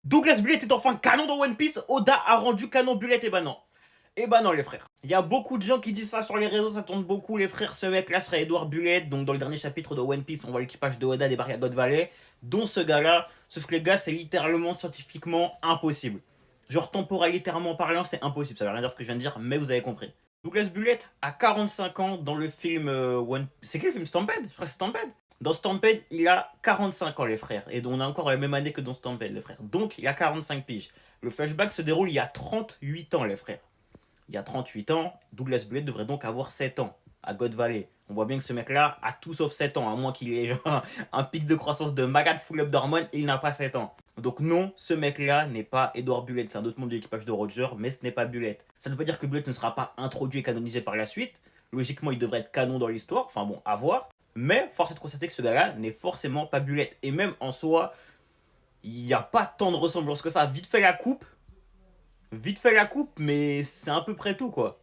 Douglas Bullet est enfin canon dans One Piece. Oda a rendu canon Bullet. Et bah non. Et bah non les frères. Il y a beaucoup de gens qui disent ça sur les réseaux, ça tourne beaucoup les frères. Ce mec là serait Edward Bullet. Donc dans le dernier chapitre de One Piece, on voit l'équipage de Oda débarquer à God Valley. Dont ce gars là. Sauf que les gars, c'est littéralement scientifiquement impossible. Genre temporalité parlant, c'est impossible. Ça veut rien dire ce que je viens de dire, mais vous avez compris. Douglas Bullet a 45 ans dans le film One... C'est quel film Stampede? Je crois que c'est Stampede. Dans Stampede, il a 45 ans, les frères. Et on a encore la même année que dans Stampede, les frères. Donc, il a 45 piges. Le flashback se déroule il y a 38 ans, les frères. Il y a 38 ans, Douglas Bullet devrait donc avoir 7 ans à God Valley. On voit bien que ce mec-là a tout sauf 7 ans, à moins qu'il ait genre un pic de croissance de malade full up d'hormones, il n'a pas 7 ans. Donc non, ce mec-là n'est pas Edward Bullet, c'est un autre membre de l'équipage de Roger, mais ce n'est pas Bullet. Ça ne veut pas dire que Bullet ne sera pas introduit et canonisé par la suite. Logiquement, il devrait être canon dans l'histoire, enfin bon, à voir. Mais force est de constater que ce gars-là n'est forcément pas Bullet. Et même en soi, il n'y a pas tant de ressemblance que ça. Vite fait la coupe, mais c'est à peu près tout quoi.